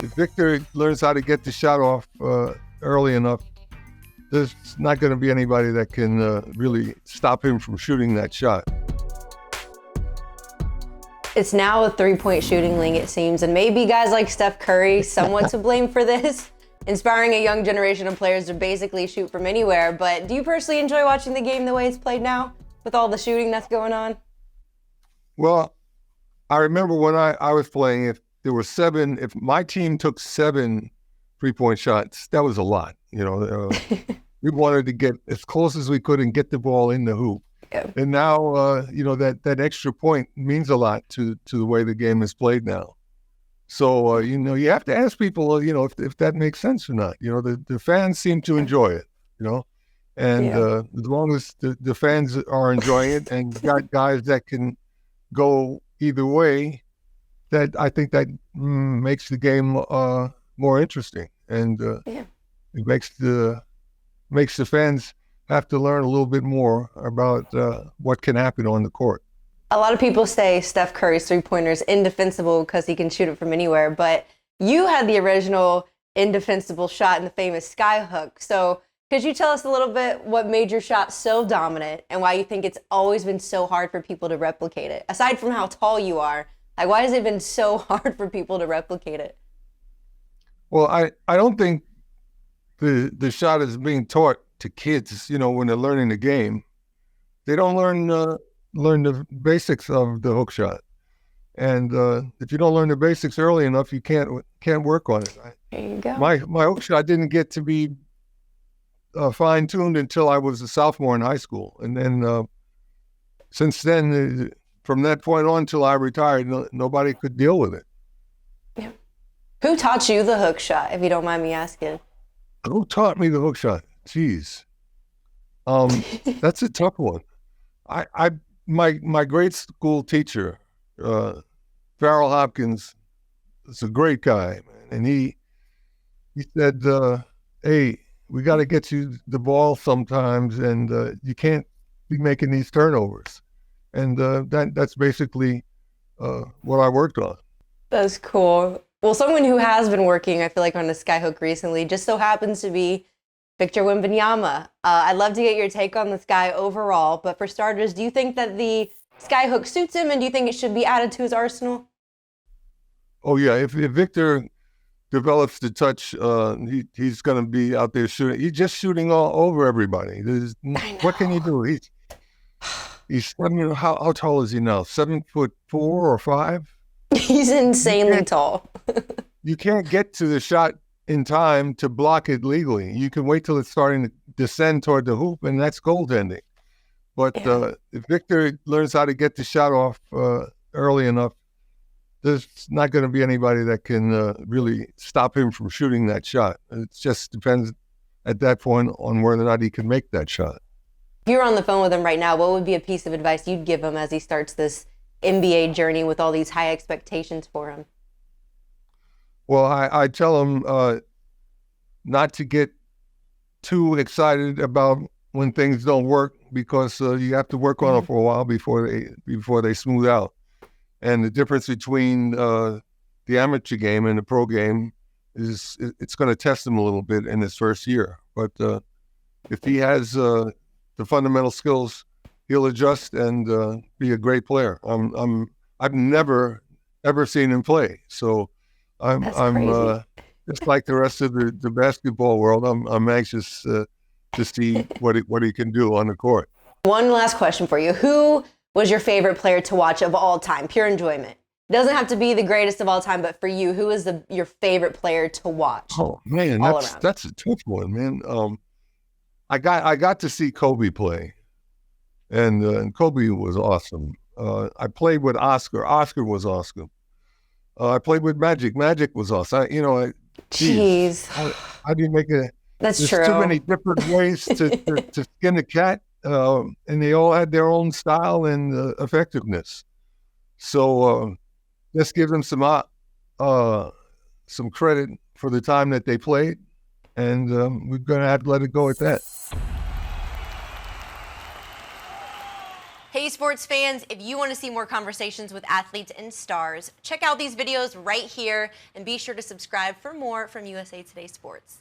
if Victor learns how to get the shot off early enough, there's not going to be anybody that can really stop him from shooting that shot. It's now a three-point shooting league, it seems, and maybe guys like Steph Curry somewhat to blame for this, inspiring a young generation of players to basically shoot from anywhere. But do you personally enjoy watching the game the way it's played now, with all the shooting that's going on? Well, I remember when I was playing, if my team took 7 three-point shots, that was a lot. We wanted to get as close as we could and get the ball in the hoop. Yeah. And now, that extra point means a lot to the way the game is played now. So, you have to ask people, if that makes sense or not. The fans seem to enjoy it, and as long as the fans are enjoying it and you got guys that can go either way, that I think that makes the game more interesting, and it makes the fans have to learn a little bit more about what can happen on the court. A lot of people say Steph Curry's three-pointer is indefensible because he can shoot it from anywhere, but you had the original indefensible shot in the famous Skyhook. So could you tell us a little bit what made your shot so dominant and why you think it's always been so hard for people to replicate it? Aside from how tall you are, why has it been so hard for people to replicate it? Well, I don't think the shot is being taught to kids, when they're learning the game. They don't learn the basics of the hook shot. And if you don't learn the basics early enough, you can't work on it. There you go. My hook shot didn't get to be fine-tuned until I was a sophomore in high school. And then since then, from that point on till I retired, nobody could deal with it. Yeah. Who taught you the hook shot, if you don't mind me asking? Who taught me the hook shot? Jeez. That's a tough one. My grade school teacher, Farrell Hopkins, is a great guy, man. And he said, hey, we got to get you the ball sometimes, and you can't be making these turnovers. And that's basically what I worked on. That's cool. Well, someone who has been working, I feel like, on the Skyhook recently just so happens to be Victor Wembanyama. I'd love to get your take on this guy overall, but for starters, do you think that the Skyhook suits him, and do you think it should be added to his arsenal? Oh, yeah. If Victor develops the touch, he's going to be out there shooting. He's just shooting all over everybody. What can he do? He's how tall is he now? 7'4" or 5? He's insanely tall. You can't get to the shot in time to block it legally. You can wait till it's starting to descend toward the hoop, and that's goaltending. But if Victor learns how to get the shot off early enough, there's not going to be anybody that can really stop him from shooting that shot. It just depends at that point on whether or not he can make that shot. If you were on the phone with him right now, what would be a piece of advice you'd give him as he starts this NBA journey with all these high expectations for him? Well, I tell him not to get too excited about when things don't work, because you have to work on it for a while before they smooth out. And the difference between the amateur game and the pro game is it's going to test him a little bit in his first year. But if he has the fundamental skills, he'll adjust and be a great player. I've never ever seen him play, so I'm just like the rest of the basketball world. I'm anxious to see what he can do on the court. One last question for you: who was your favorite player to watch of all time? Pure enjoyment. It doesn't have to be the greatest of all time, but for you, who is your favorite player to watch? Oh man, that's a tough one, man. I got to see Kobe play, and Kobe was awesome. I played with Oscar. Oscar was awesome. I played with Magic. Magic was awesome. Jeez. How do you make it? That's There's true. too many different ways to skin a cat, and they all had their own style and effectiveness. So let's give them some credit for the time that they played, and we're going to have to let it go at that. Hey Hey sports fans, if you want to see more conversations with athletes and stars, check out these videos right here and be sure to subscribe for more from USA Today Sports.